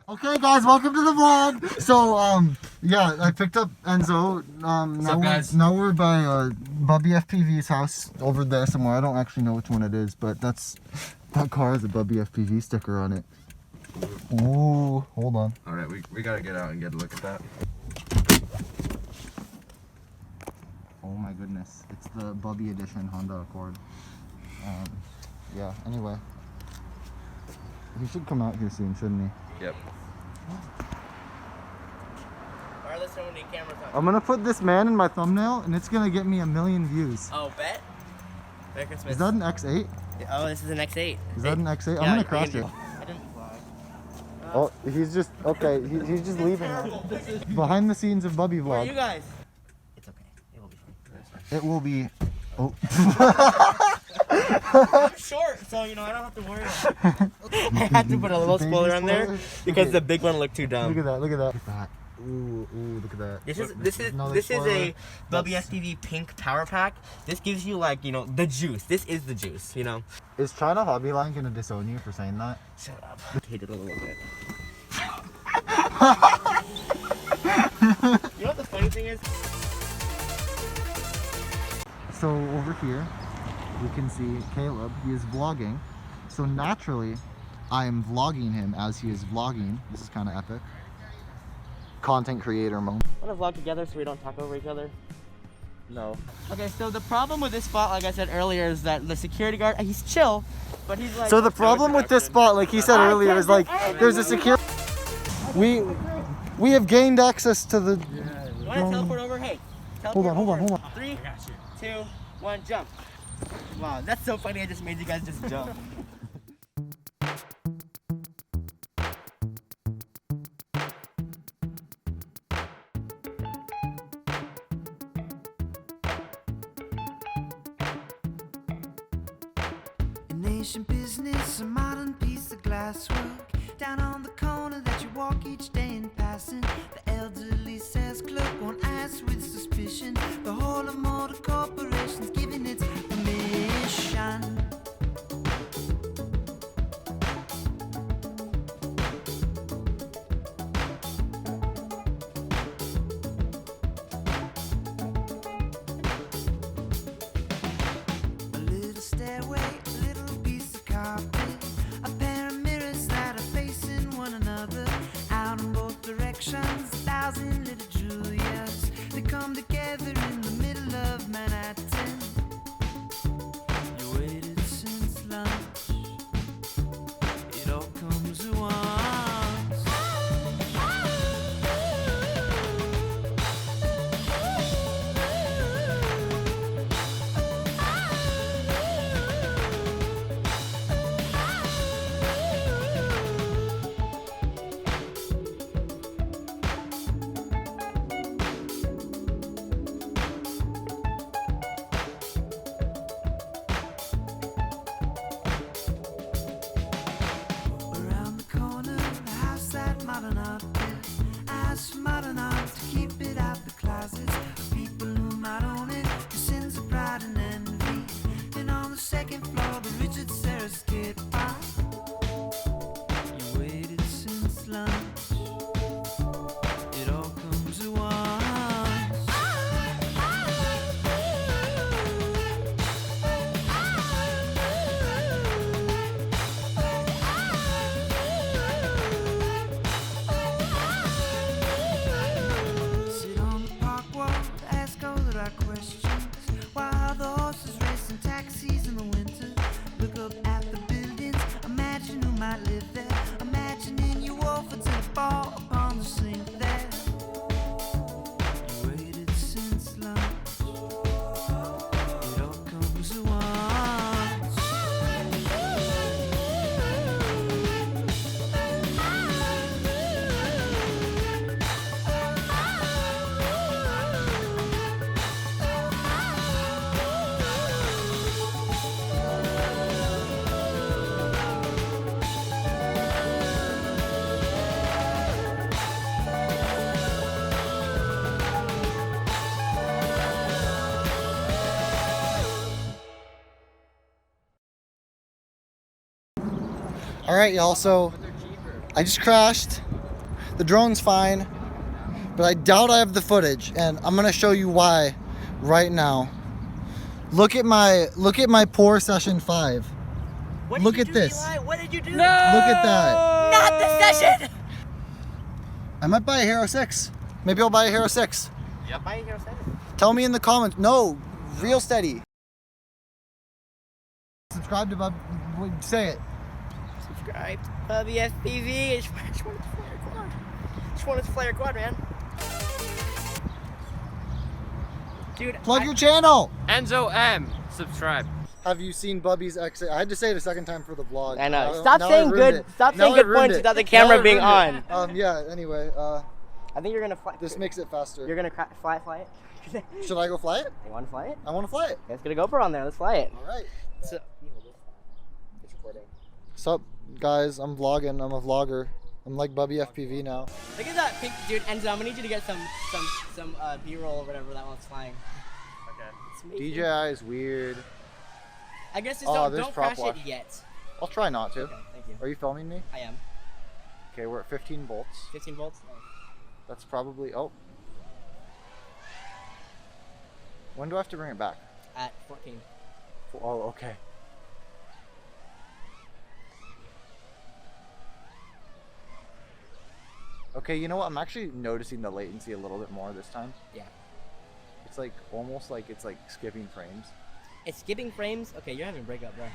Okay guys, welcome to the vlog. So yeah, I picked up Enzo. Now we're by Betafpv's house over there somewhere. I don't actually know which one it is, but that car has a Betafpv sticker on it. Ooh, hold on. Alright, we gotta get out and get a look at that. Oh my goodness, it's the Bubby edition Honda Accord. Yeah, anyway. He should come out here soon, shouldn't he? Yep. I'm gonna put this man in my thumbnail and it's gonna get me 1 million views. Oh, bet? Merry Christmas. Is that an X8? Oh, this is an X8. Is that an X8? Yeah, I'm gonna crash it. I didn't fly. Oh, he's just, okay, he's just leaving now. Behind the scenes of Bubby Where are vlog. you guys? It's okay. It will be fine. It will be, oh. I'm short, so you know, I don't have to worry about it. I had to put a little spoiler on there because the big one looked too dumb. Look at that, look at that. Look at that. Ooh, look at that. This is a Betafpv pink power pack. This gives you, like, you know, the juice. This is the juice, you know. Is China Hobbyline gonna disown you for saying that? Shut up. I hate it a little bit. You know what the funny thing is? So over here, you can see Caleb. He is vlogging. So naturally, I am vlogging him as he is vlogging. This is kind of epic. Content creator mode. Want to vlog together so we don't talk over each other? No. Okay, so the problem with this spot, like I said earlier, is that the security guard, he's chill, but he's like... So the problem with this spot, like he said earlier, is like there's a security... We have gained access to the... You want to teleport over? Hey, Hold on. 3, 2, 1, jump. Wow, that's so funny. I just made you guys just jump. Nation business, a modern piece of glasswork down on the corner that you walk each day in passing. The elderly sales clerk won't ask with suspicion. The whole of motor corporations giving its permission. A little stairway, a pair of mirrors that are facing one another, out in both directions, 1,000 little Julias. They come together in the middle of Manhattan. You waited since lunch. It all comes at once. Modern art to keep it out the closets. People who might own it, the sins of pride and envy. Then on the second floor, the Richard Serra skid by. You waited since lunch. It all comes at once. All right, y'all. So I just crashed. The drone's fine, but I doubt I have the footage, and I'm gonna show you why right now. Look at my poor session 5. Look at this. Eli? What did you do? Look at that. Not the session! I might buy a Hero 6. Maybe I'll buy a Hero 6. Yep. Buy a Hero 7. Tell me in the comments. No, real steady. Subscribe to Bub. Say it. Subscribe to Betafpv. I just wanted to flare a quad. Just wanted to flare a quad, man. Dude, Plug your channel. Enzo M. Subscribe. Have you seen Bubby's X8? I had to say it a second time for the vlog. I know. Now- Stop now I saying ruined good. it. Stop Now saying I good ruined points it. without the Now camera I being ruined on. it. Yeah. Anyway, I think you're gonna fly. this makes it faster. You're gonna fly it. Should I go fly it? You want to fly it? I want to fly it. Let's get a GoPro on there. Let's fly it. All right. So, it's recording. Sup, guys? I'm vlogging. I'm a vlogger. I'm like Bubby FPV now. Look at that pink dude, Enzo. I'm gonna need you to get some B-roll or whatever that one's flying. Okay. DJI is weird. I guess just there's don't prop crash wash. it yet. I'll try not to. Okay, thank you. Are you filming me? I am. Okay, we're at 15 volts. 15 volts. Nice. That's probably. Oh. When do I have to bring it back? At 14. Oh, okay. Okay, you know what? I'm actually noticing the latency a little bit more this time. Yeah. It's like almost like it's like skipping frames. It's skipping frames. Okay, you're having a breakup, bro.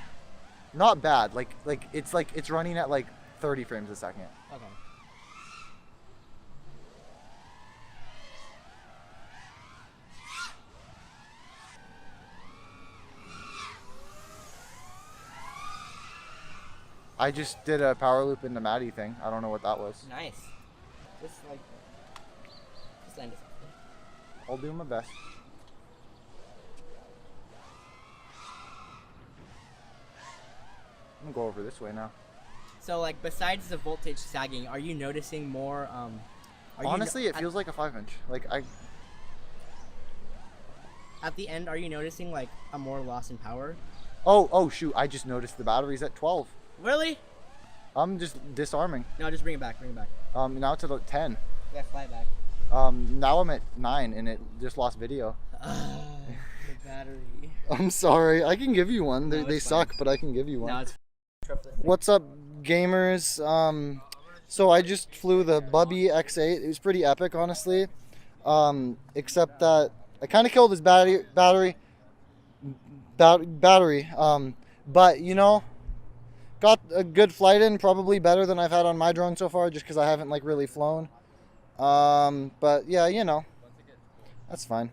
Not bad. Like it's running at like 30 frames a second. Okay. I just did a power loop in the Maddie thing. I don't know what that was. Nice. Just land it. I'll do my best. I'm gonna go over this way now. So, like, besides the voltage sagging, are you noticing more? Honestly, it feels like a 5-inch. Like at the end, are you noticing like a more loss in power? Oh shoot! I just noticed the battery's at 12. Really? I'm just disarming. No, just bring it back. Bring it back. Now it's at 10. Yeah, fly it back. Now I'm at 9 and it just lost video. The battery. I'm sorry. I can give you one. No, They it's suck, fine. but I can give you one. No, it's. What's up, gamers? So I just flew the Bubby X8. It was pretty epic, honestly. Except that I kind of killed his battery. But you know, got a good flight in, probably better than I've had on my drone so far, just because I haven't like really flown. But yeah, you know, that's fine.